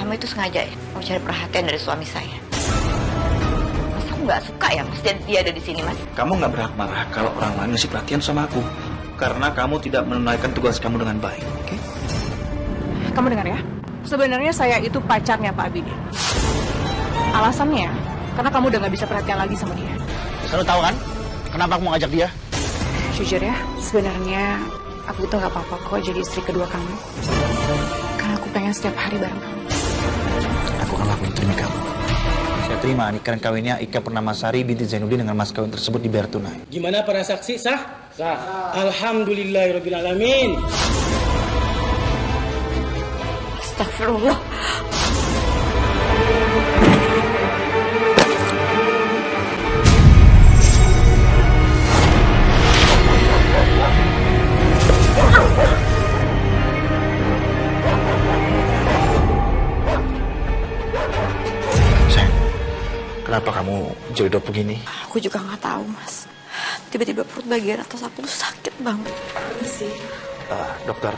Kamu itu sengaja ya mau cari perhatian dari suami saya. Mas, aku nggak suka ya Mas dia ada di sini, Mas. Kamu nggak berhak marah kalau orang lain ngasih perhatian sama aku. Karena kamu tidak menunaikan tugas kamu dengan baik, oke? Kamu dengar ya? Sebenarnya saya itu pacarnya Pak Abidin. Alasannya, karena kamu udah nggak bisa perhatian lagi sama dia. Kamu tahu kan? Kenapa aku mau ngajak dia? Jujur ya, sebenarnya aku itu nggak apa-apa kok jadi istri kedua kamu. Karena aku pengen setiap hari bareng kamu. Aku akan lakuin demi kamu. Saya terima nikah kawinnya Ika Purnamasari binti Zainuddin dengan mas kawin tersebut dibayar tunai. Gimana para saksi? Sah? Sah. Alhamdulillahirrahmanirrahim. Astagfirullah. Sayang, kenapa kamu jodoh begini? Aku juga nggak tahu, Mas. Tiba-tiba perut bagian atas aku tuh sakit banget. Dokter,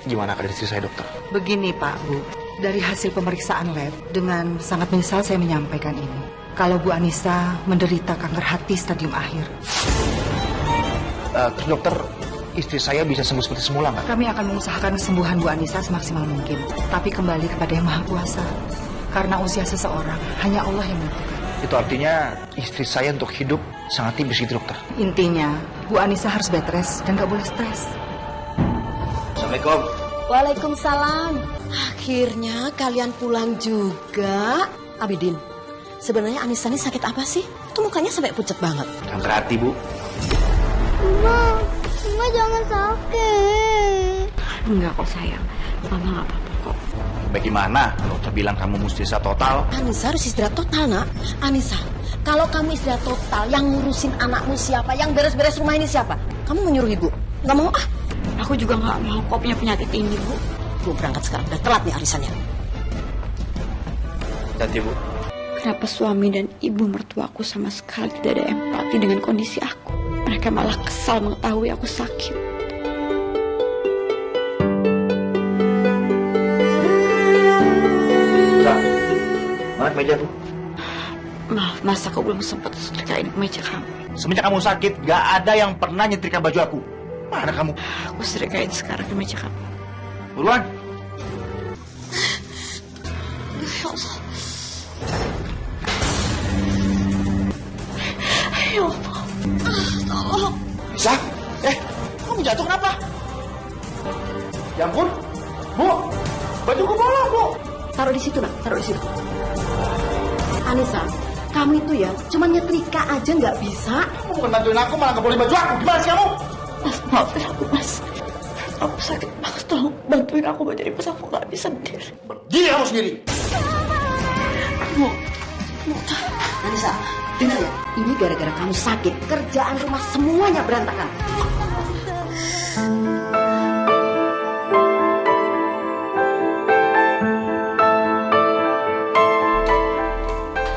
gimana keadaan istri saya, dokter? Begini Pak, Bu. Dari hasil pemeriksaan lab, dengan sangat menyesal saya menyampaikan ini. Kalau Bu Anissa menderita kanker hati stadium akhir. Terus dokter, istri saya bisa sembuh seperti semula nggak? Kami akan mengusahakan kesembuhan Bu Anissa semaksimal mungkin. Tapi kembali kepada Yang Maha Kuasa. Karena usia seseorang, hanya Allah yang menentukan. Itu artinya istri saya untuk hidup sangat tipis gitu, dokter. Intinya, Bu Anissa harus bed rest dan gak boleh stres. Assalamualaikum. Waalaikumsalam. Akhirnya kalian pulang juga. Abidin, sebenarnya Anissa ini sakit apa sih? Itu mukanya sampai pucat banget. Kanker hati, Bu. Mama jangan sakit. Enggak kok sayang. Mama nggak apa-apa kok. Bagaimana? Dokter bilang kamu mesti istirahat total. Anissa harus istirahat total, nak. Anissa, kalau kamu istirahat total, yang ngurusin anakmu siapa? Yang beres-beres rumah ini siapa? Kamu menyuruh ibu? Gak mau ah? Aku juga nggak mau kok punya penyakit ini, Bu. Gue berangkat sekarang, udah telat nih arisannya. Hati, Bu. Kenapa suami dan ibu mertuaku sama sekali tidak ada empati dengan kondisi aku? Mereka malah kesal mengetahui aku sakit. Mana meja, Bu? Maaf, Mas, aku belum sempat setrikain meja kamu. Semenjak kamu sakit, gak ada yang pernah nyetrika baju aku. Mana kamu? Aku setrikain sekarang di meja kamu. Buruan. Ya Allah. Ya Allah. Tolong. Bisa? Kamu jatuh kenapa? Ya ampun. Bu, bajuku bolong, Bu. Taruh di situ, nak. Taruh di situ. Anissa, kamu itu ya cuma nyetrika aja nggak bisa. Kamu bukan bantuin aku, malah gak boleh baju aku. Gimana sih kamu? Mas, maafin aku, Mas. Aku sakit banget, tolong bantuin aku menjadi pas aku nggak bisa sendiri. Berdiri kamu sendiri. Anissa, dengar ya. Ini gara-gara kamu sakit. Kerjaan rumah semuanya berantakan.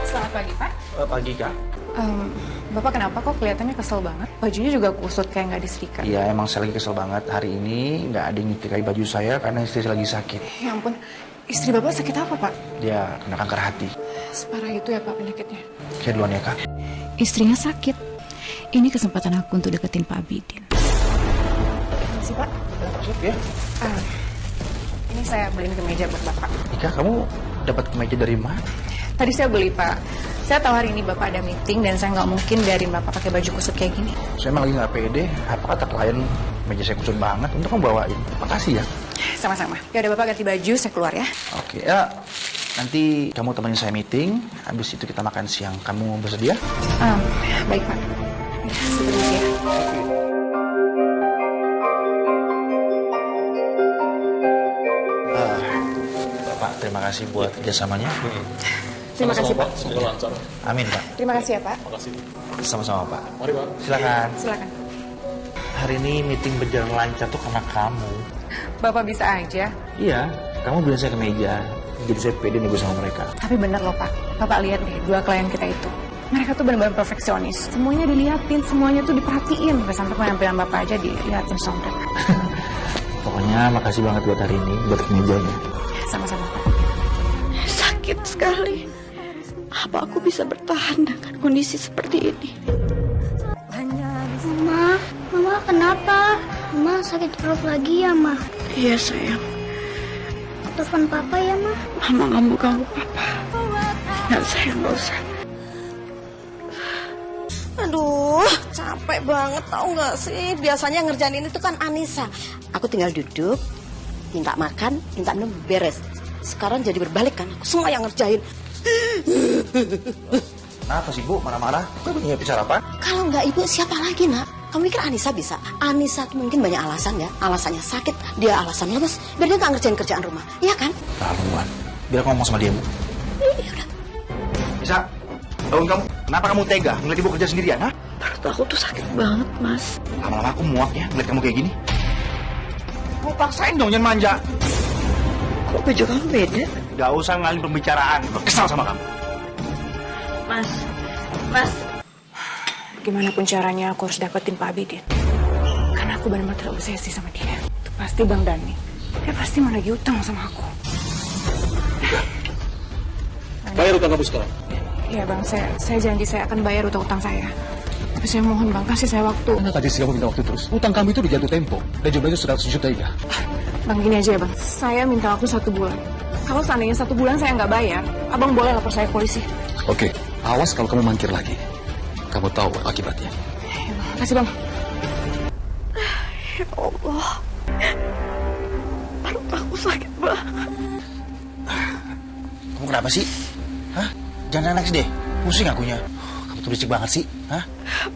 Selamat pagi, Pak. Pagi, Kak. Bapak kenapa kok kelihatannya kesel banget? Bajunya juga kusut kayak nggak disetrika. Iya, emang saya lagi kesel banget. Hari ini nggak ada yang nyetrikai baju saya karena istri saya lagi sakit. Ya ampun, istri Bapak sakit apa, Pak? Dia kena kanker hati. Separah itu ya, Pak, penyakitnya? Saya duluan ya, Kak. Istrinya sakit. Ini kesempatan aku untuk deketin Pak Abidin. Masih, Pak? Masuk ya. Ini saya beliin kemeja buat Bapak. Ika, kamu dapat kemeja dari mana? Tadi saya beli, Pak. Saya tahu hari ini Bapak ada meeting dan saya nggak mungkin biarin Bapak pakai baju kusut kayak gini. Saya emang lagi nggak pede. Apa kata klien meja saya kusut banget? Untuk kamu bawain. Makasih ya. Sama-sama. Ya udah Bapak ganti baju, saya keluar ya. Oke, ya. Nanti kamu temenin saya meeting. Habis itu kita makan siang. Kamu bersedia? Baik, Pak. Ya, sebentar ya. Bapak, terima kasih buat kerjasamanya. Terima kasih, Pak. Amin, Pak. Terima kasih ya, Pak. Sama-sama, Pak. Mari, Pak. Silakan. Silakan. Hari ini meeting berjalan lancar tuh karena kamu. Bapak bisa aja. Iya, kamu bilang saya ke meja. Jadi saya pede nego sama mereka. Tapi bener loh, Pak. Bapak lihat deh, dua klien kita itu. Mereka tuh benar-benar perfeksionis. Semuanya diliatin, semuanya tuh diperhatiin. Sampai penampilan Bapak aja diliatin sama mereka. Pokoknya makasih banget buat hari ini, buat kemejanya. Sama-sama, Pak. sakit sekali. Apa aku bisa bertahan dengan kondisi seperti ini? Mama kenapa? Mama sakit perut lagi ya, Ma? Iya sayang, Telepon Papa ya, Ma? Mama nggak mau ganggu Papa. Nggak sayang, nggak usah. Aduh, capek banget tau gak sih? Biasanya ngerjain ini tuh kan Anissa. Aku tinggal duduk, minta makan, minta minum, beres. Sekarang jadi berbalik kan, aku semua yang ngerjain. Kenapa sih Bu marah-marah? Kok punya sarapan? Kalau nggak ibu, siapa lagi, Nak? Kamu mikir Anissa bisa? Anissa tuh mungkin banyak alasan ya. Alasannya sakit, dia alasan lemes. Biar dia nggak ngerjain kerjaan rumah, iya kan? Keterlaluan. Biar aku ngomong sama dia, Bu. Iya udah. Bisa? Bangun kamu. Kenapa kamu tega ngeliat ibu kerja sendirian, ha? Perut aku tuh sakit banget, Mas. Lama-lama aku muak ya ngeliat kamu kayak gini. Kamu paksain dong, jangan manja. Kok baju kamu beda? Gak usah ngalih pembicaraan. Aku kesal sama kamu. Mas. Gimana pun caranya aku harus dapetin Pak Abidin. Karena aku benar-benar terobsesi sama dia. Itu pasti Bang Dani. Dia pasti mau nagih utang sama aku. Bayar utang kamu sekarang. Iya Bang, saya janji saya akan bayar utang-utang saya. Tapi saya mohon Bang, kasih saya waktu. Enggak tadi sih kamu minta waktu terus. Utang kami itu dijatuh tempo. Dan jumlahnya 100 juta ya. Bang, gini aja ya Bang. Saya minta waktu 1 bulan. Kalau seandainya 1 bulan saya nggak bayar, Abang boleh lapor saya ke polisi. Oke, awas kalau kamu mangkir lagi. Kamu tahu akibatnya. Ya Bang, kasih Bang. Ya Allah. Perut aku sakit banget. Kamu kenapa sih? Hah? Jangan nangis deh. Pusing akunya. Kamu tuh berisik banget sih. Hah?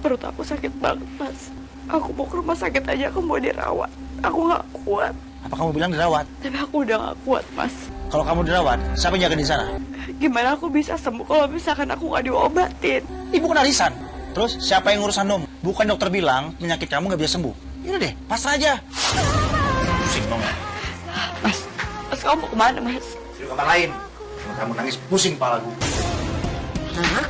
Perut aku sakit banget, Mas. Aku mau ke rumah sakit aja, aku mau dirawat. Aku nggak kuat. Apa kamu bilang dirawat? Tapi aku udah nggak kuat, Mas. Kalau kamu dirawat, siapa yang jaga di sana? Gimana aku bisa sembuh kalau misalkan aku nggak diobatin? Ibu kena arisan. Terus siapa yang ngurus Nom? Bukan dokter bilang penyakit kamu nggak bisa sembuh. Ini deh, pasrah aja. Pusing dong ya. Mas, kamu mau kemana, Mas? Di kamar lain. Kalau kamu nangis, pusing kepala gue. Hah?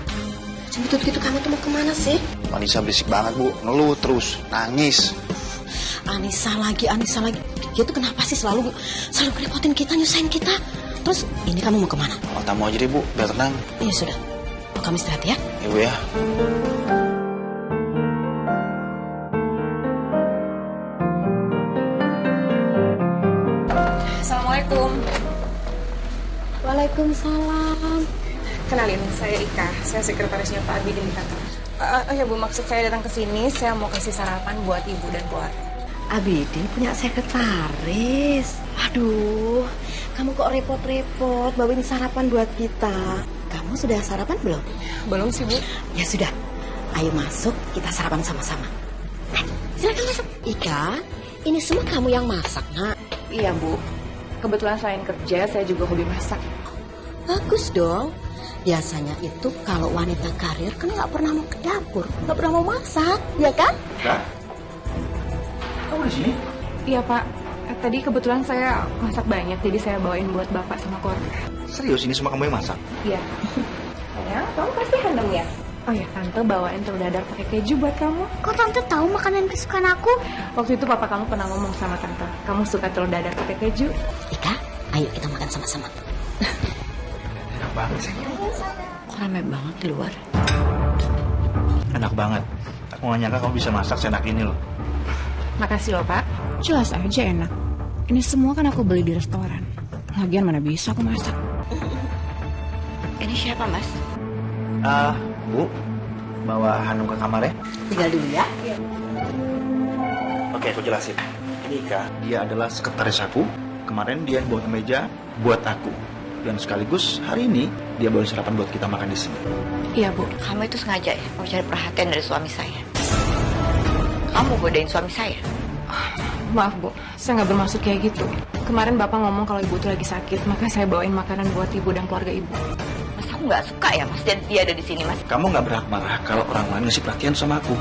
Cembetut gitu kamu tuh mau kemana sih? Anissa berisik banget, Bu. Ngeluh terus, nangis. Anissa lagi. Dia tuh kenapa sih selalu ngerepotin kita, nyusahin kita? Terus ini kamu mau kemana? Oh, tamu aja deh, Bu. Biar tenang. Iya sudah. Oh, kamu istirahat ya. Ya, Bu ya. Assalamualaikum. Waalaikumsalam. Kenalin, saya Ika. Saya sekretarisnya Pak Abidin di kantor. Ya Bu, maksud saya datang ke sini, saya mau kasih sarapan buat Ibu dan keluarga. Abidin punya sekretaris. Aduh, kamu kok repot-repot bawain sarapan buat kita. Kamu sudah sarapan belum? Belum sih Bu. Ya sudah, ayo masuk kita sarapan sama-sama. Silakan masuk. Ika, ini semua kamu yang masak, Nak. Iya Bu. Kebetulan selain kerja, saya juga hobi masak. Bagus dong. Biasanya itu kalau wanita karir kan nggak pernah mau ke dapur, nggak pernah mau masak, ya kan? Kak? Kamu di sini? Iya Pak. Tadi kebetulan saya masak banyak, jadi saya bawain buat Bapak sama keluarga. Serius, ini semua kamu yang masak? Iya. Sayang, kamu pasti handeng ya? Oh ya, Tante bawain telur dadar pakai keju buat kamu. Kok Tante tahu makanan kesukaan aku? Waktu itu Papa kamu pernah ngomong sama Tante, kamu suka telur dadar pakai keju. Ika, ayo kita makan sama-sama. Enak banget sih. Kok rame banget di luar? Enak banget. Aku gak nyangka kamu bisa masak seenak ini loh. Makasih loh Pak. Jelas aja enak. Ini semua kan aku beli di restoran. Lagian mana bisa aku masak. Ini siapa, Mas? Bu, bawa Hanum ke kamar ya. Tinggal dulu ya. Oke, aku jelasin. Nika, dia adalah sekretaris aku. Kemarin dia bawa kemeja buat aku. Dan sekaligus hari ini dia bawa sarapan buat kita makan di sini. Iya Bu. Kamu itu sengaja ya mau cari perhatian dari suami saya? Kamu godain suami saya? Maaf Bu, saya nggak bermaksud kayak gitu. Kemarin Bapak ngomong kalau Ibu tuh lagi sakit, maka saya bawain makanan buat Ibu dan keluarga Ibu. Mas, aku nggak suka ya Mas dia ada di sini, Mas. Kamu nggak berhak marah kalau orang lain ngasih perhatian sama aku.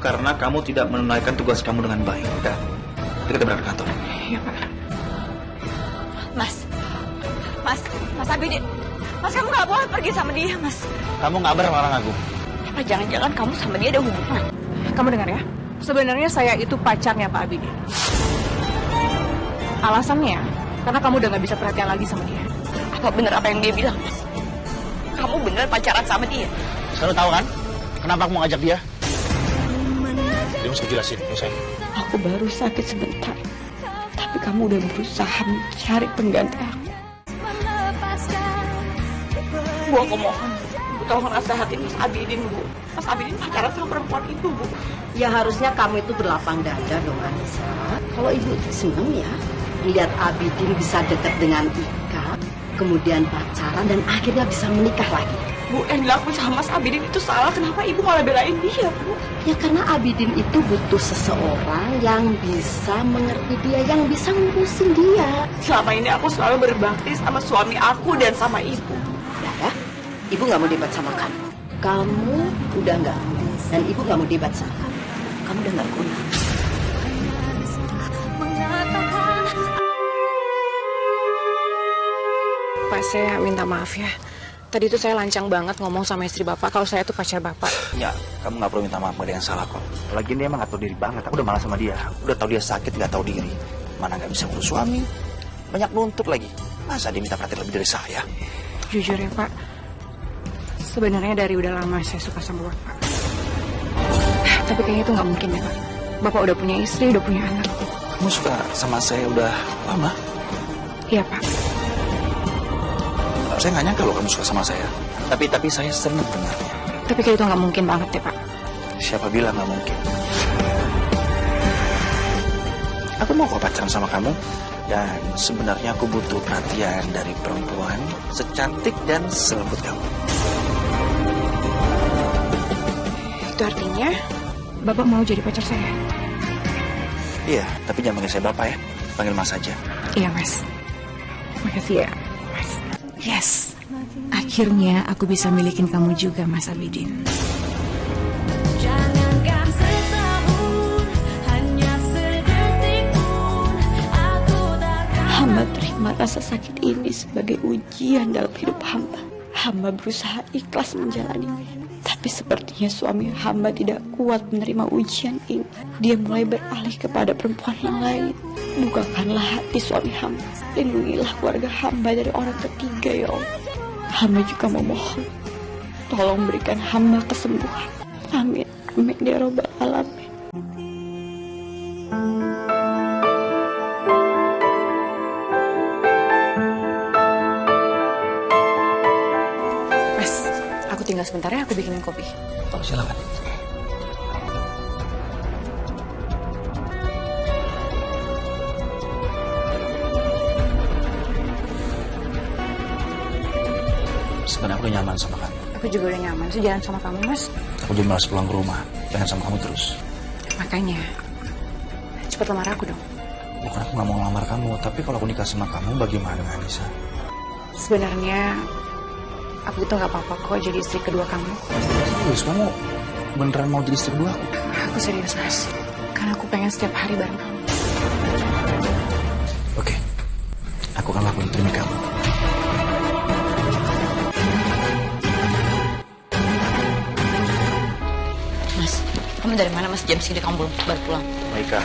Karena kamu tidak menunaikan tugas kamu dengan baik. Udah, kita berangkat ke kantor. Iya Pak. Mas Abidin. Mas, kamu nggak boleh pergi sama dia, Mas. Kamu nggak melarang aku. Apa jangan-jangan kamu sama dia ada hubungan? Kamu dengar ya? Sebenarnya saya itu pacarnya Pak Abidin. Alasannya, karena kamu udah nggak bisa perhatian lagi sama dia. Apa benar apa yang dia bilang, Mas? Kamu benar pacaran sama dia? Sekarang tahu kan kenapa aku mau ngajak dia? Dia mesti jelasin, saya. Aku baru sakit sebentar. Tapi kamu udah berusaha mencari pengganti aku. Bu, aku mohon. Bu, tolong nasehatin Mas Abidin, Bu. Mas Abidin pacaran sama perempuan itu, Bu. Ya harusnya kamu itu berlapang dada dong, Anissa. Kalau ibu seneng ya, lihat Abidin bisa dekat dengan Ika, kemudian pacaran dan akhirnya bisa menikah lagi. Bu, yang dilakuin sama Mas Abidin itu salah. Kenapa Ibu malah belain dia, Bu? Ya karena Abidin itu butuh seseorang yang bisa mengerti dia, yang bisa ngurusin dia. Selama ini aku selalu berbakti sama suami aku dan sama Ibu. Ya, ibu nggak mau debat sama kamu. Kamu udah nggak, dan ibu nggak mau debat sama kamu. Kamu udah nggak guna. Pak, saya minta maaf ya. Tadi itu saya lancang banget ngomong sama istri Bapak kalau saya tuh pacar Bapak. Ya, kamu nggak perlu minta maaf, gak ada yang salah kok. Lagian dia emang nggak tahu diri banget. Aku udah malas sama dia. Udah tahu dia sakit, nggak tahu diri. Mana nggak bisa ngurus suami, banyak nuntut lagi. Masa dia minta perhatian lebih dari saya? Jujur ya Pak, sebenarnya dari udah lama saya suka sama Bapak. Tapi kayaknya itu nggak mungkin ya Pak. Bapak udah punya istri, udah punya anak. Kamu suka sama saya udah lama? Iya Pak. Saya nggak nyangka kalau kamu suka sama saya. Tapi saya seneng dengarnya. Tapi kayak itu nggak mungkin banget ya Pak. Siapa bilang nggak mungkin? Aku mau kok pacaran sama kamu. Dan sebenarnya aku butuh perhatian dari perempuan secantik dan selembut kamu. Itu artinya Bapak mau jadi pacar saya? Iya, tapi jangan panggil saya Bapak ya. Panggil Mas aja. Iya Mas. Makasih ya Mas. Yes, akhirnya aku bisa milikin kamu juga, Mas Abidin. Jangankan setahun, hanya sedetik pun aku takkan. Hamba terima rasa sakit ini sebagai ujian dalam hidup hamba. Hamba berusaha ikhlas menjalani, tapi sepertinya suami hamba tidak kuat menerima ujian ini. Dia mulai beralih kepada perempuan yang lain. Bukakanlah hati suami hamba. Lindungilah keluarga hamba dari orang ketiga, ya Allah. Hamba juga memohon, tolong berikan hamba kesembuhan. Amin. Amin ya Rabbal Alamin. Mas, aku tinggal sebentar ya, aku bikinin kopi. Oh, silakan. Sebenarnya aku udah nyaman sama kamu. Aku juga udah nyaman sih jalan sama kamu, Mas. Aku jadi malas pulang ke rumah. Pengen sama kamu terus. Makanya, cepat lamar aku dong. Bukan aku gak mau ngelamar kamu, tapi kalau aku nikah sama kamu, bagaimana, Anissa? Sebenarnya, aku itu gak apa-apa kok jadi istri kedua kamu. Terus kamu beneran mau jadi istri kedua aku? Aku serius, Mas. Karena aku pengen setiap hari bareng kamu. Oke, aku akan lakuin demi kamu. Mas, kamu dari mana, Mas? Jam segini kamu belum baru pulang. Maika,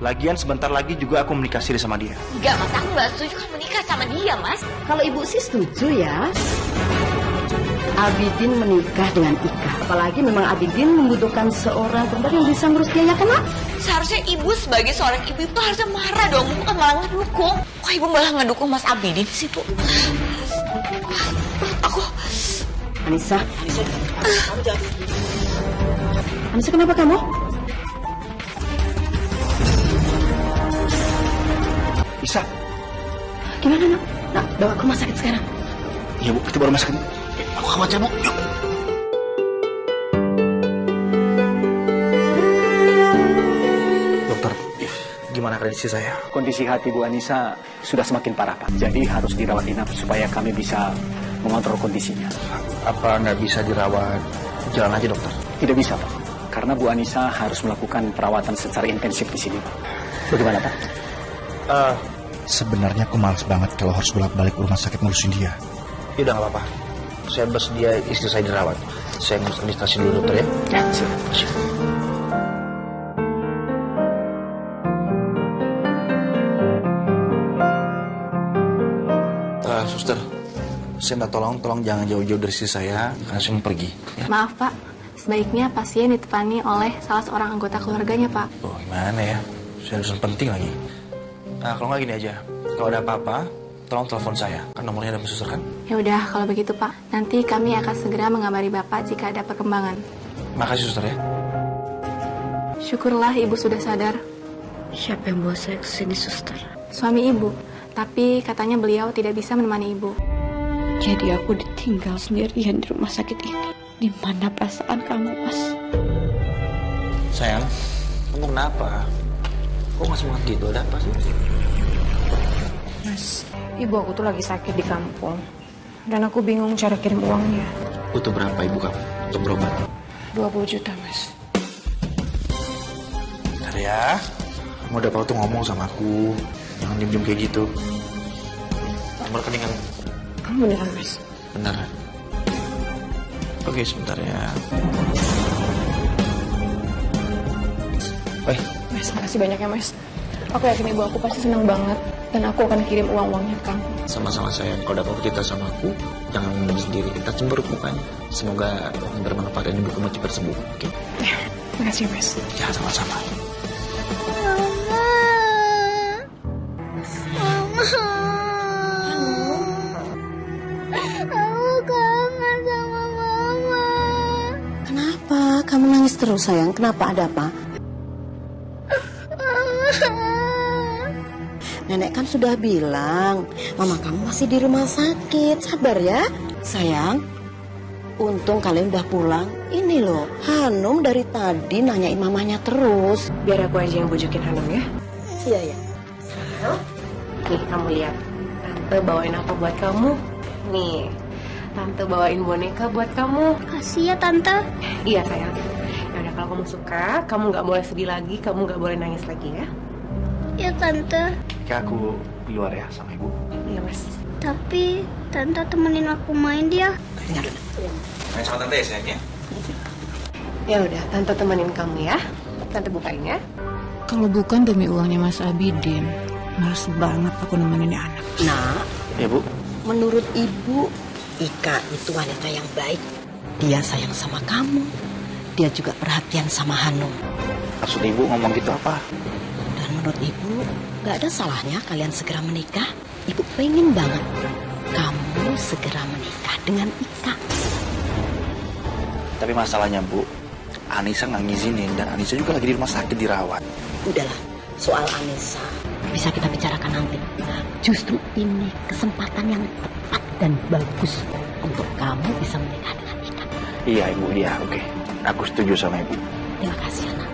lagian sebentar lagi juga aku menikah siri sama dia. Enggak, Mas. Aku nggak setuju kamu nikah sama dia, Mas. Kalau ibu sih setuju ya. Abidin menikah dengan Ika. Apalagi memang Abidin membutuhkan seorang perempuan yang bisa ngurus dia, ya kan, Mak? Seharusnya ibu sebagai seorang ibu itu harusnya marah dong, bukan malah ngedukung. Kok ibu malah ngedukung Mas Abidin sih, Bu? Aku... Anissa. Anissa, kenapa kamu? Bisa? Gimana, Nak? Nah, bawa ke rumah sakit sekarang. Iya, Bu. Kita baru masuk. Aku khawatir, Bu. Yuk. Dokter, gimana kondisi saya? Kondisi hati Bu Anissa sudah semakin parah, Pak. Jadi harus dirawat inap supaya kami bisa mengontrol kondisinya. Apa nggak bisa dirawat jalan aja, dokter? Tidak bisa, Pak. Karena Bu Anissa harus melakukan perawatan secara intensif di sini, Pak. Bagaimana, Pak? Sebenarnya aku malas banget kalau harus bolak-balik ke rumah sakit ngurusin dia. Ya udah nggak apa-apa. Saya bersedia istri saya dirawat. Saya ngurus administrasi dulu, dokter ya. Ya, siap. Suster, saya minta tolong jangan jauh-jauh dari istri saya, karena saya mau pergi. Ya? Maaf Pak, sebaiknya pasien ditemani oleh salah seorang anggota keluarganya Pak. Oh gimana ya, saya urusan penting lagi. Nah kalau nggak gini aja, kalau ada apa-apa, tolong telepon saya, kan nomornya ada suster kan? Ya udah kalau begitu Pak, nanti kami akan segera mengabari Bapak jika ada perkembangan. Makasih suster ya. Syukurlah Ibu sudah sadar. Siapa yang bawa saya ke sini, suster? Suami Ibu, tapi katanya beliau tidak bisa menemani Ibu. Jadi aku ditinggal sendirian di rumah sakit ini. Di mana perasaan kamu, Mas? Sayang, kamu kenapa? Kok nggak semangat gitu? Ada apa sih? Mas, ibu aku tuh lagi sakit di kampung. Dan aku bingung cara kirim uangnya. Butuh berapa ibu kamu untuk berobat? 20 juta, Mas. Bentar ya. Kamu udah tuh ngomong sama aku. Jangan diem-diem kayak gitu. Nomor rekening kamu. Kamu beneran, Mas? Beneran. Oke, sebentar ya. Baik. Mas, makasih banyak ya, Mas. Aku yakin ibu aku pasti senang banget. Dan aku akan kirim uang-uangnya ke kamu. Sama-sama sayang. Kalau dapat cerita sama aku, jangan mendem sendiri. Kita cemberut mukanya. Semoga yang bermanfaat dan ibu kamu cepat sembuh. Oke? Ya, makasih Mas. Ya, sama-sama. Kenapa? Kamu nangis terus sayang. Kenapa? Ada apa? Nenek kan sudah bilang, mama kamu masih di rumah sakit. Sabar ya, sayang. Untung kalian udah pulang. Ini loh, Hanum dari tadi nanyain mamanya terus. Biar aku aja yang bujukin Hanum ya. Iya ya. Nih, kamu lihat. Tante bawain apa buat kamu? Nih, Tante bawain boneka buat kamu. Kasih ya Tante. Iya, sayang. Yaudah, kalau kamu suka, kamu nggak boleh sedih lagi, kamu nggak boleh nangis lagi ya. Ya Tante. Kayak aku di luar ya sama ibu. Iya, Mas. Tapi Tante temenin aku main dia. Main sama tante ya sayangnya. Ya udah, Tante temenin kamu ya. Tante bukain ya. Kalau bukan demi uangnya Mas Abidin, males banget aku nemenin anak. Nah, Ya bu. menurut ibu, Ika itu wanita yang baik. Dia sayang sama kamu. Dia juga perhatian sama Hanum. Maksud ibu ngomong gitu apa? Dan menurut ibu, gak ada salahnya kalian segera menikah. Ibu pengen banget kamu segera menikah dengan Ika. Tapi masalahnya bu, Anissa nggak ngizinin dan Anissa juga lagi di rumah sakit dirawat. Udahlah, soal Anissa bisa kita bicarakan nanti. Justru ini kesempatan yang tepat dan bagus untuk kamu bisa menikah dengan Ika. Iya ibu, iya oke. Aku setuju sama ibu. Terima kasih anak.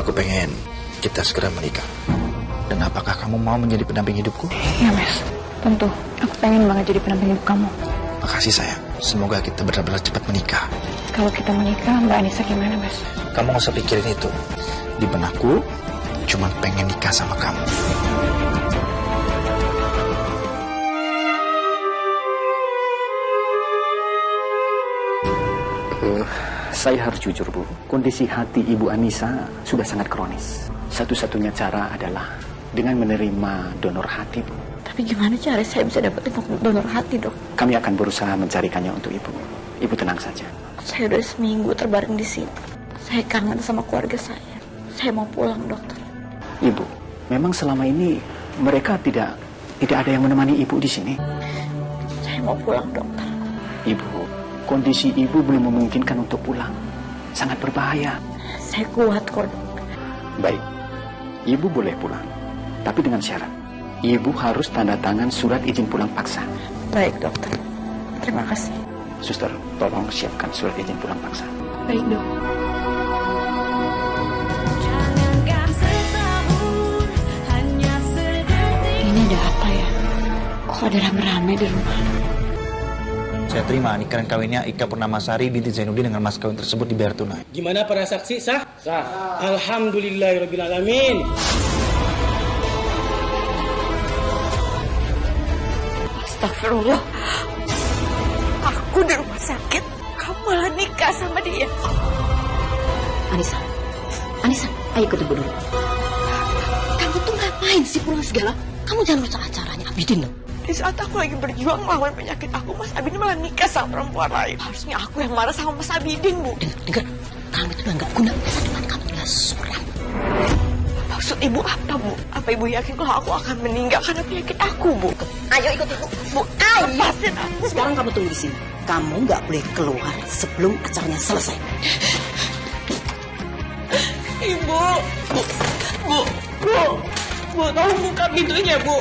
Aku pengen kita segera menikah. Dan apakah kamu mau menjadi pendamping hidupku? Iya, Mas. Tentu. Aku pengen banget jadi pendamping ibu kamu. Makasih sayang. Semoga kita benar-benar cepat menikah. Kalau kita menikah, Mbak Anissa gimana, Mas? Kamu gak usah pikirin itu. Di benakku, cuma pengen nikah sama kamu. Saya harus jujur Bu, kondisi hati Ibu Anissa sudah sangat kronis. Satu-satunya cara adalah dengan menerima donor hati Bu. Tapi gimana cara saya bisa dapetin donor hati, dok? Kami akan berusaha mencarikannya untuk Ibu. Ibu tenang saja. Saya udah seminggu terbaring di sini. Saya kangen sama keluarga saya. Saya mau pulang, dokter. Ibu, memang selama ini mereka tidak ada yang menemani Ibu di sini. Saya mau pulang, dokter. Ibu, kondisi Ibu belum memungkinkan untuk pulang. Sangat berbahaya. Saya kuat kok. Baik, Ibu boleh pulang. Tapi dengan syarat, Ibu harus tanda tangan surat izin pulang paksa. Baik, dokter. Terima kasih. Suster, tolong siapkan surat izin pulang paksa. Baik, dok. Ini ada apa ya? Kok ada rame-rame di rumah? Saya terima nikahan kawinnya Ika Purnamasari binti Zainuddin dengan mas kawin tersebut dibayar tunai. Gimana para saksi? Sah? Sah. Alhamdulillahirabbil alamin. Astagfirullah. Aku di rumah sakit, kamu malah nikah sama dia. Anissa, ayo ikut ibu dulu. Kamu tuh ngapain sih pulang segala? Kamu jangan rusak acaranya Abidin loh. Di saat aku lagi berjuang melawan penyakit aku, Mas Abidin malah nikah sama perempuan lain. Harusnya aku yang marah sama Mas Abidin, Bu. Dengar, kamu itu udah nggak guna. Masa depan kamu tinggal suram. Maksud ibu apa, Bu? Apa ibu yakin kalau aku akan meninggal karena penyakit aku, Bu? Ayo ikut ibu. Bu, lepasin aku. Sekarang kamu tunggu di sini. Kamu nggak boleh keluar sebelum acaranya selesai. Ibu, Bu, tolong buka pintunya, Bu.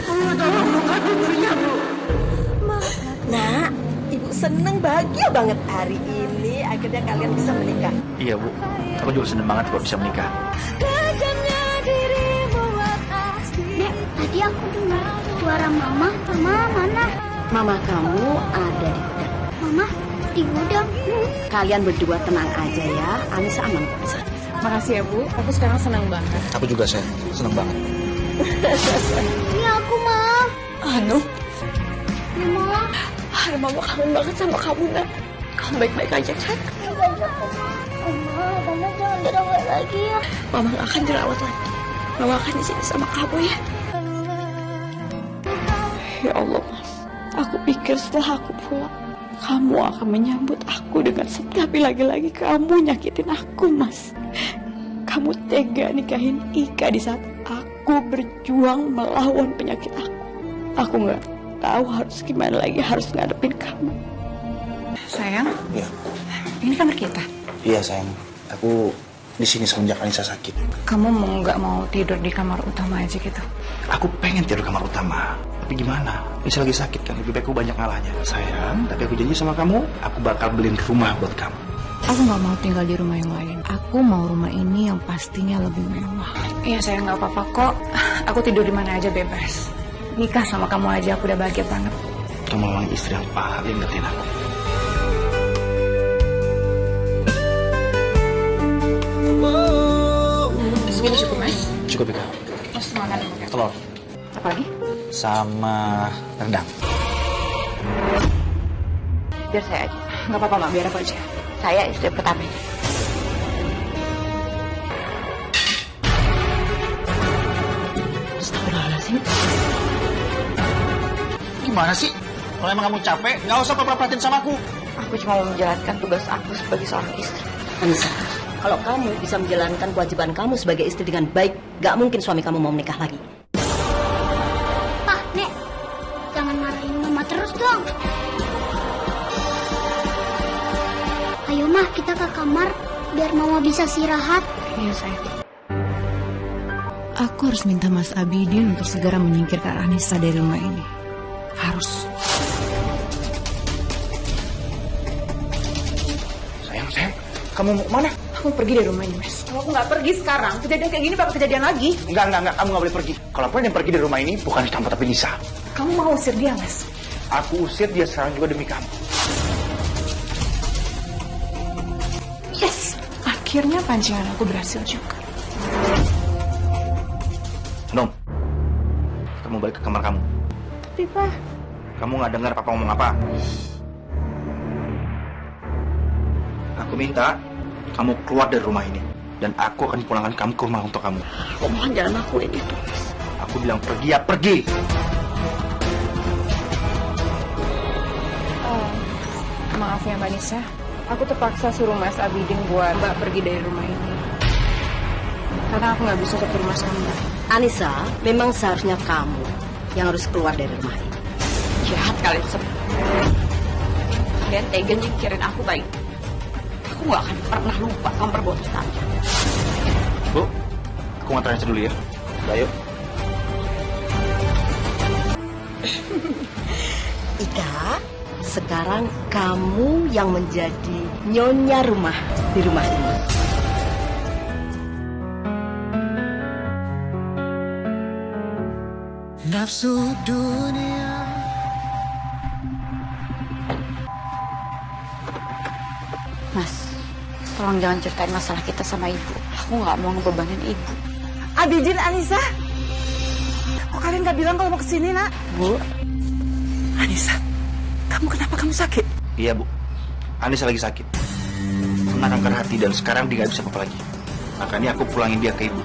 Tolong buka pintunya, Bu. Nah, ibu seneng bahagia banget hari ini akhirnya kalian bisa menikah. Iya Bu, aku juga seneng banget kalau bisa menikah. Nek, tadi aku dengar suara mama. Mama mana? Mama kamu ada di gudang. Mama di gudang. Kalian berdua tenang aja ya. Anissa aman kok di sana. Makasih ya Bu, aku sekarang senang banget. Aku juga seneng banget. Ini aku, Ma. Anu, Ya, Ma. Mama kangen banget sama kamu, Nak. Kamu baik-baik aja, kan? Mama jangan dirawat lagi ya. Mama gak akan dirawat lagi. Mama akan di sini sama kamu ya. Ya Allah, Mas. Aku pikir setelah aku pulang, kamu akan menyambut aku dengan senang. Tapi lagi-lagi kamu nyakitin aku, Mas. Kamu tega nikahin Ika di saat aku berjuang melawan penyakit aku. Aku gak tahu harus gimana lagi harus ngadepin kamu. Sayang, Iya. ini kamar kita. Iya sayang, aku di sini semenjak Anissa sakit. Kamu nggak mau tidur di kamar utama aja gitu? Aku pengen tidur kamar utama, tapi gimana? Anissa lagi sakit kan, lebih baik aku banyak ngalahnya. Sayang, tapi aku janji sama kamu, aku bakal beliin rumah buat kamu. Aku nggak mau tinggal di rumah yang lain. Aku mau rumah ini yang pastinya lebih mewah. Iya sayang, nggak apa-apa kok. Aku tidur di mana aja bebas. Nikah sama kamu aja aku udah bahagia banget. Kamu memang istri yang paling ngertiin aku. Segini cukup Mas? Cukup Ika. Mas makan dulu. Telur. Apa lagi? Sama rendang. Biar saya aja. Nggak apa-apa Mak, biar aku aja. Saya istri pertama. Astagfirullahaladzim. Gimana sih? Kalau emang kamu capek, nggak usah perhatiin sama aku. Aku cuma mau menjalankan tugas aku sebagai seorang istri. Anissa, kalau kamu bisa menjalankan kewajiban kamu sebagai istri dengan baik, gak mungkin suami kamu mau menikah lagi. Pak, Nek. Jangan marahin Mama terus dong. Ayo, Mah, kita ke kamar biar Mama bisa istirahat. Iya, sayang. Aku harus minta Mas Abidin untuk segera menyingkirkan Anissa dari rumah ini. Harus. Sayang, kamu mau kemana? Aku pergi dari rumah ini Mas. Kalau aku nggak pergi sekarang, kejadian kayak gini bakal kejadian lagi. Enggak, kamu nggak boleh pergi. Kalau yang pergi dari rumah ini bukan kamu tapi Nisa. Kamu mau usir dia Mas? Aku usir dia sekarang juga demi kamu. Yes, akhirnya pancingan aku berhasil juga. Nom, kamu balik ke kamar kamu. Tapi, Pak. Kamu nggak dengar papa ngomong apa? Aku minta kamu keluar dari rumah ini. Dan aku akan pulangkan kamu ke rumah untuk kamu. Aku mohon jangan lakuin itu, Mas. Aku bilang pergi ya pergi. Maaf ya Mbak Nisa, aku terpaksa suruh Mas Abidin buat Mbak pergi dari rumah ini. Karena aku nggak bisa ke rumah sama Mbak. Anissa, memang seharusnya kamu yang harus keluar dari rumah ini. Jahat kalian semua. Kalian tega nyingkirin aku baik. Aku gak akan pernah lupa kamu perbuatan kamu. Bu, aku nganterin dulu ya. Ayo. Ika, sekarang kamu yang menjadi nyonya rumah di rumah ini. Nafsu dunia. Mas, tolong jangan ceritain masalah kita sama ibu. Aku gak mau ngebebanin ibu. Abidin, Anissa. Kok kalian gak bilang kalau mau kesini, nak? Bu, Anissa, kamu kenapa kamu sakit? Iya Bu, Anissa lagi sakit. kena kanker hati dan sekarang dia nggak bisa apa-apa lagi. Makanya aku pulangin dia ke ibu.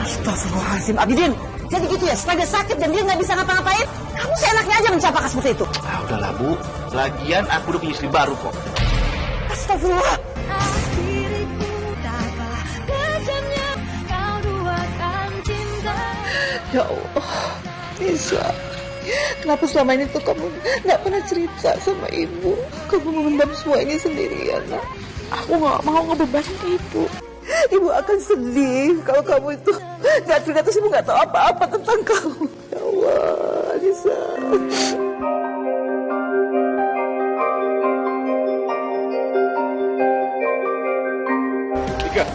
Astagfirullahaladzim, Abidin. Jadi gitu ya, setelah dia sakit dan dia nggak bisa ngapa-ngapain, kamu seenaknya aja mencapakan seperti itu. Ah, udahlah Bu. Lagian aku udah punya istri baru kok. Astagfirullah. Ya Allah, Nisa, kenapa selama ini tuh kamu nggak pernah cerita sama ibu? Kamu memendam semua ini sendirian, nak. Aku nggak mau ngebebanin ibu. Ibu akan sedih kalau kamu itu nggak cerita, terus ibu nggak tahu apa-apa tentang kamu. Ya Allah, Nisa. Ika,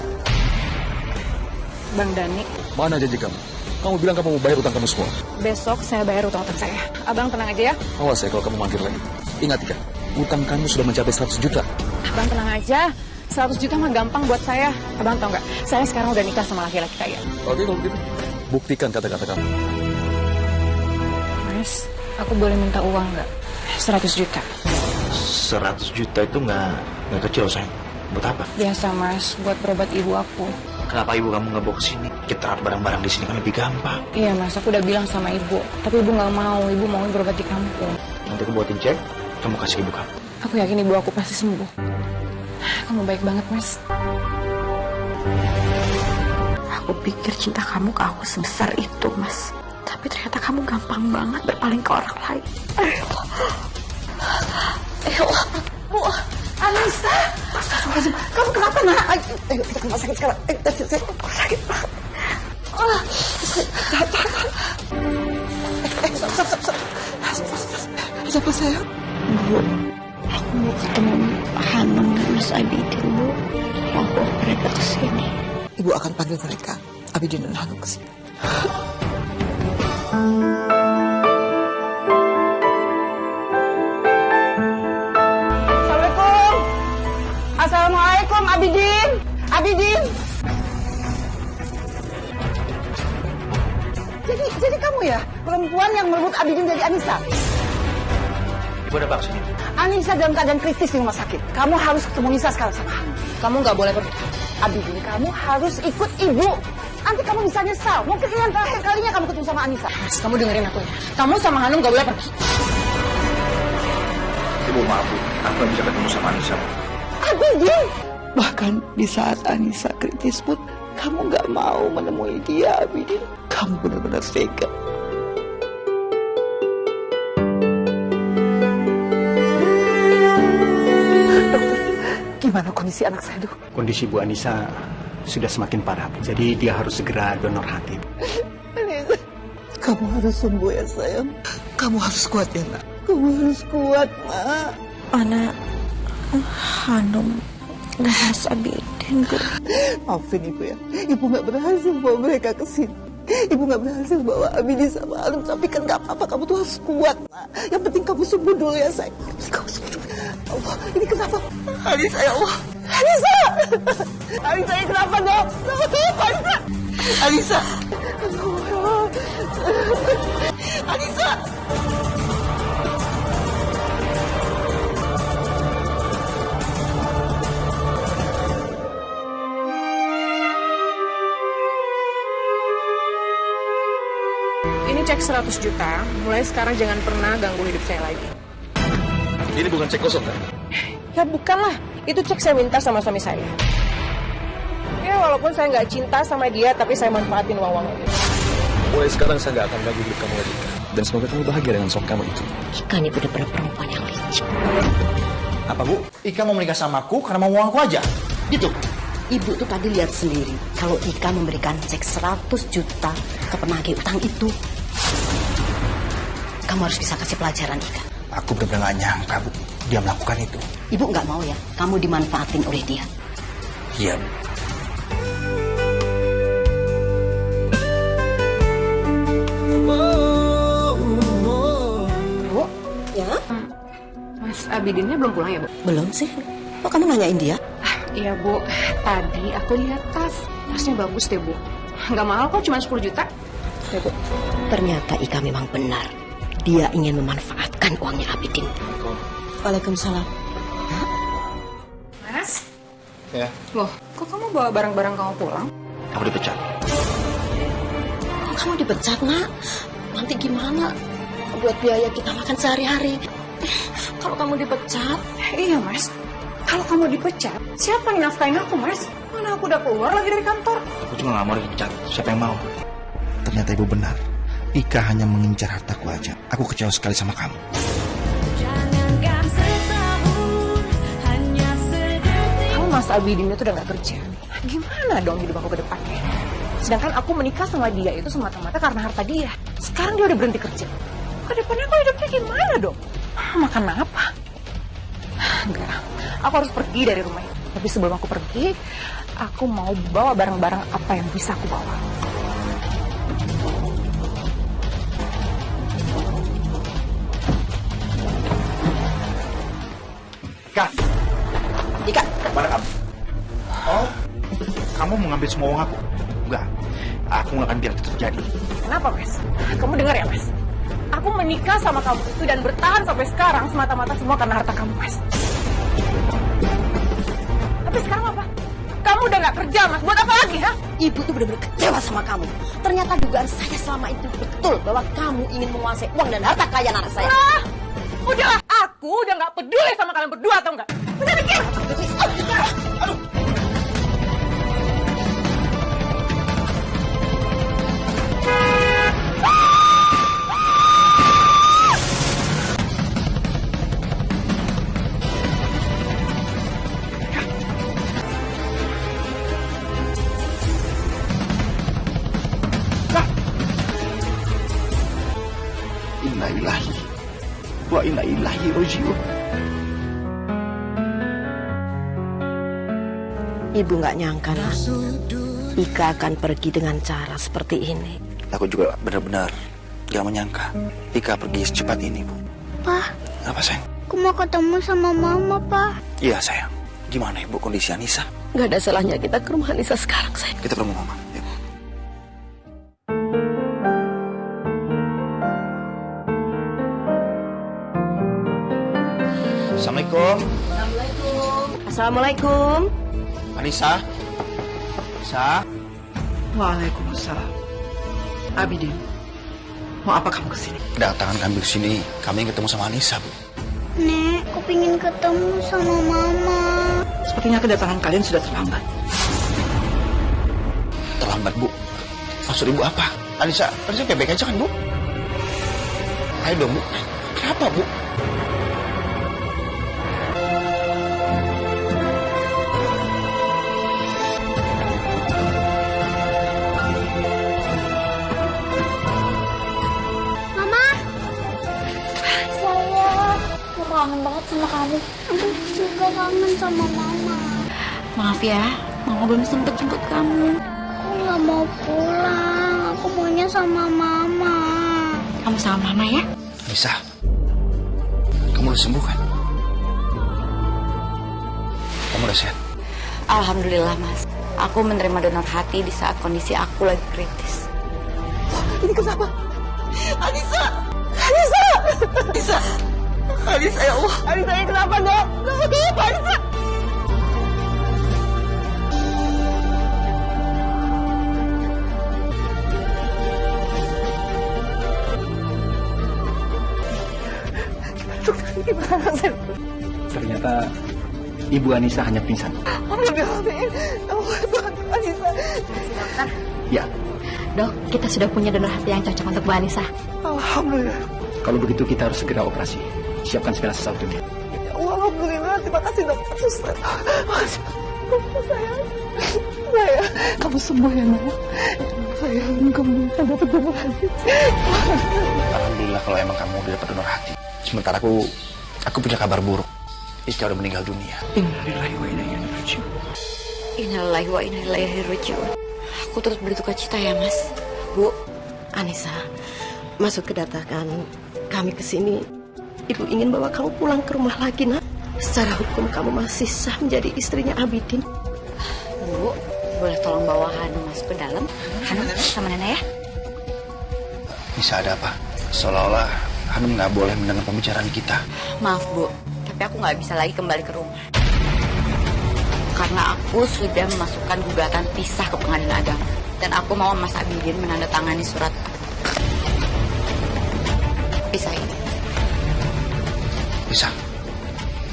Bang Dani, mana janji kamu? Kamu bilang kamu mau bayar utang kamu semua. besok saya bayar utang-utang saya. Abang tenang aja ya. Awas ya kalau kamu mangkir lagi. Ingat Ika, utang kamu sudah mencapai 100 juta. Abang tenang aja. 100 juta mah gampang buat saya. Abang tau nggak? Saya sekarang udah nikah sama laki-laki kaya. Oke kalau begitu, buktikan kata-kata kamu. Mas, aku boleh minta uang nggak? 100 juta. 100 juta itu nggak kecil, sayang. Buat apa? Biasa mas, buat berobat ibu aku. Kenapa ibu kamu nggak bawa ke sini? Kita rawat barang-barang di sini kan lebih gampang. Iya mas, aku udah bilang sama ibu. Tapi ibu nggak mau, ibu mau berobat di kampung. Nanti aku buatin cek, kamu kasih ibu kamu. Aku yakin ibu aku pasti sembuh. Kamu baik banget mas. Aku pikir cinta kamu ke aku sebesar itu, Mas. Tapi ternyata kamu gampang banget berpaling ke orang lain. Bu, Anissa. Astagfirullahaladzim, kamu kenapa, nak? Ayo, kita ke rumah sakit sekarang. Saya sakit banget. Stop. Siapa sayang? Bu, aku mau ketemu Hanum dan Mas Abidin, Bu. Mau bawa mereka ke sini. Ibu akan panggil mereka, Abidin dan Hanum, ke sini. Assalamualaikum, Abidin. Abidin. Jadi kamu ya perempuan yang merebut Abidin dari Anissa. Ibu ada apa kesini? Anissa dalam keadaan kritis di rumah sakit. Kamu harus ketemu Nisa sekarang sama kamu. Kamu nggak boleh pergi. Abidin, kamu harus ikut ibu. Nanti kamu bisa nyesal. Mungkin ini yang terakhir kalinya kamu ketemu sama Anissa. Mas, kamu dengerin aku ya. Kamu sama Hanum nggak boleh pergi. Ibu maaf, Bu. Aku nggak bisa ketemu sama Anissa. Abidin. Bahkan di saat Anissa kritis pun, kamu nggak mau menemui dia, Abidin. Kamu benar-benar tega. Dokter, gimana kondisi anak saya, Dok? Kondisi Bu Anissa sudah semakin parah, jadi dia harus segera donor hati. Anissa, kamu harus sembuh ya, sayang. Kamu harus kuat ya, nak. Kamu harus kuat, Mak. Mana Hanum dan Mas Abidin, Bu? Maafin Ibu ya. Ibu nggak berhasil bawa mereka ke sini. Ibu nggak berhasil bawa Abidin sama Hanum. Tapi kan nggak apa-apa. Kamu tuh harus kuat, Nak. Yang penting kamu sembuh dulu ya, sayang. Yang penting kamu sembuh dulu. Allah, ini kenapa? Anissa, ya Allah. Anissa! Anissa, ini kenapa, Dok? Kenapa, Anissa? Anissa! Allah. Anissa! Ini cek 100 juta. Mulai sekarang jangan pernah ganggu hidup saya lagi. Ini bukan cek kosong kan? Ya bukan lah. Itu cek saya minta sama suami saya. Ya walaupun saya nggak cinta sama dia, tapi saya manfaatin uang-uangnya. Mulai sekarang saya nggak akan ganggu hidup kamu lagi. Dan semoga kamu bahagia dengan suami kamu itu. Ika ini benar-benar perempuan yang licik. Apa, Bu? Ika mau menikah sama aku karena mau uangku aja? Gitu? Ibu tuh tadi lihat sendiri kalau Ika memberikan cek 100 juta ke penagih utang itu. Kamu harus bisa kasih pelajaran, Ika. Aku benar-benar gak nyangka, Bu. Dia melakukan itu. Ibu nggak mau ya, kamu dimanfaatin oleh dia. Iya, Bu. Bu, ya? Mas Abidinnya belum pulang ya, Bu? Belum sih. Kok kamu nanyain dia? Iya, Bu. Tadi aku lihat tas. Tasnya bagus deh, Bu. Nggak mahal kok, cuma 10 juta. Ya, Bu. Ternyata Ika memang benar. Dia ingin memanfaatkan uangnya Abidin. Waalaikumsalam. Mas, Ya. Loh, kok kamu bawa barang-barang kamu pulang? Aku dipecat. Kok kamu dipecat, Nak? Nanti gimana buat biaya kita makan sehari-hari? Kalau kamu dipecat? Iya, Mas. Kalau kamu dipecat, siapa yang nafkain aku, Mas? Mana aku udah keluar lagi dari kantor. Aku juga gak mau dipecat. Siapa yang mau? Ternyata ibu benar. Ika hanya mengincar hartaku aja. Aku kecewa sekali sama kamu. Kamu Mas Abidin itu udah gak kerja. Gimana dong hidup aku ke depannya? Sedangkan aku menikah sama dia itu semata-mata karena harta dia. Sekarang dia udah berhenti kerja. Ke depannya aku hidupnya gimana dong? Makan apa? Enggak, aku harus pergi dari rumah ini. Tapi sebelum aku pergi, aku mau bawa barang-barang apa yang bisa aku bawa. Kak, Ika, mana kamu? Oh, kamu mau ngambil semua uang aku? Enggak, aku nggak akan biar itu terjadi. Kenapa, Mas? Kamu dengar ya, Mas? Aku menikah sama kamu itu dan bertahan sampai sekarang semata-mata semua karena harta kamu, Mas. Tapi sekarang apa? Kamu udah gak kerja, Mas. Buat apa lagi, ha? Ibu tuh benar-benar kecewa sama kamu. Ternyata dugaan saya selama itu betul bahwa kamu ingin menguasai uang dan harta kekayaan anak saya. Ah, udahlah. Aku udah gak peduli sama kalian berdua, atau enggak? Bisa mikir? Aduh. Inna ilahi wa inna ilahi rojiun. Ibu nggak nyangka, Nak. Ika akan pergi dengan cara seperti ini. Aku juga benar-benar gak menyangka Ika pergi secepat ini, Bu. Pak, Apa, sayang? aku mau ketemu sama mama, Pak. Iya, sayang. Gimana, Ibu, kondisi Anissa? Nggak ada salahnya kita ke rumah Anissa sekarang, sayang. Kita ke rumah Mama. Yuk. Assalamualaikum. Assalamualaikum. Anissa. Anissa. Waalaikumsalam. Abidin, mau apa kamu kesini? Kedatangan kami kesini, kami ingin ketemu sama Anissa, Bu. Nek, aku pengen ketemu sama mama. Sepertinya kedatangan kalian sudah terlambat. Terlambat, Bu. Maksud Ibu apa? Anissa baik-baik aja kan, Bu? Ayo dong, Bu. Kenapa, Bu? Mama, aku kangen banget sama kamu. Aku juga kangen sama mama. Maaf ya, Mama belum sempet jemput kamu. Aku nggak mau pulang. Aku maunya sama mama. Kamu sama Mama ya? Anissa, kamu udah sembuh kan? Kamu udah sehat? Alhamdulillah, Mas. Aku menerima donor hati di saat kondisi aku lagi kritis. Ini kenapa? Anissa! Anissa! Anissa! Anissa, ya Allah! Anissa, ini kenapa, Dok? Kenapa, Anissa? Ternyata Ibu Anissa hanya pingsan. Anissa. Ya, Dok, kita sudah punya donor hati yang cocok untuk Bu Anissa. Alhamdulillah. kalau begitu kita harus segera operasi. Siapkan segala sesuatunya. Ya Allah, alhamdulillah. Terima kasih, dokter. Suster. Makasih. Sayang. Sayang. Kamu sembuh ya, Nak. Sayang, kamu dapat donor hati. Alhamdulillah kalau emang kamu udah dapat donor hati. Sementara aku punya kabar buruk. Ika udah meninggal dunia. Innalillahi wa inna ilaihi raji'un. Innalillahi wa inna ilaihi raji'un. Aku terus berduka cita ya, Mas. Bu, Anissa, maksud kedatangan kami ke sini, Ibu ingin bawa kamu pulang ke rumah lagi, Nak. Secara hukum kamu masih sah menjadi istrinya Abidin. Bu, boleh tolong bawa Hanum masuk ke dalam? Hanum sama Nenek ya? Bisa ada apa? Seolah-olah Hanum nggak boleh mendengar pembicaraan kita. Maaf, Bu. Tapi aku nggak bisa lagi kembali ke rumah. Karena aku sudah memasukkan gugatan pisah ke pengadilan agama. Dan aku mau Mas Abidin menandatangani surat pisah ini. Bisa.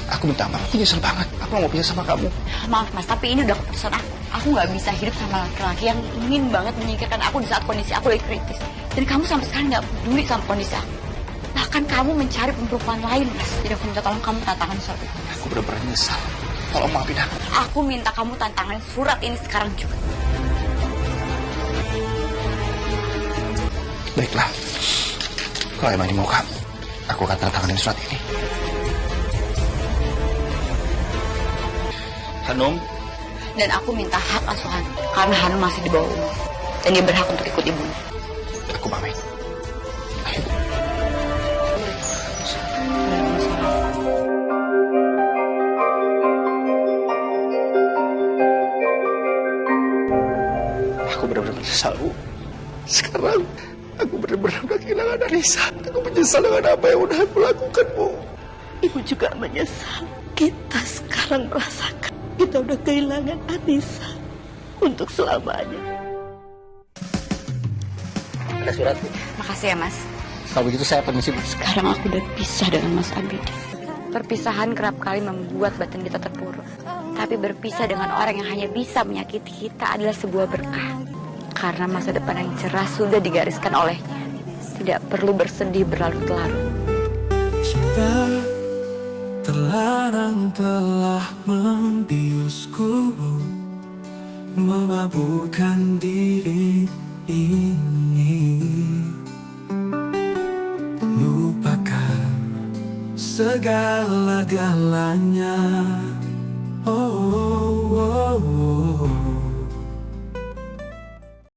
Aku minta maaf, aku nyesel banget. Aku gak mau pisah sama kamu. Maaf Mas, tapi ini udah keputusan aku. Aku nggak bisa hidup sama laki-laki yang ingin banget menyingkirkan aku di saat kondisi aku lagi kritis. Dan kamu sampai sekarang nggak peduli sama kondisi aku. Bahkan kamu mencari perempuan lain, Mas. Jadi aku minta tolong kamu tantangan surat itu. Aku benar-benar nyesal. Tolong maafin aku. Aku minta kamu tantangan surat ini sekarang juga. Baiklah. Kalau emang ini mau kamu, aku akan tantanganin surat ini. Hanum, Dan aku minta hak asuhan karena Hanum masih di bawah umur. Dan dia berhak untuk ikut ibunya. Aku pamit. Ayo. Aku benar-benar menyesal, Bu. Sekarang aku benar-benar udah kehilangan Anissa. Aku menyesal dengan apa yang udah aku lakukan, Bu. Ibu juga menyesal. Kita sekarang merasakan kita udah kehilangan Anissa untuk selamanya. Ada surat, Bu. Makasih ya, Mas. Kalau begitu saya permisi, Bu. Sekarang aku udah pisah dengan Mas Abidin. Perpisahan kerap kali membuat batin kita terpuruk. Tapi berpisah dengan orang yang hanya bisa menyakiti kita adalah sebuah berkah. Karena masa depan yang cerah sudah digariskan olehnya. Tidak perlu bersedih berlarut-larut. Cinta terlarang telah membiusku, memabukkan diri ini. Lupakan segala-galanya.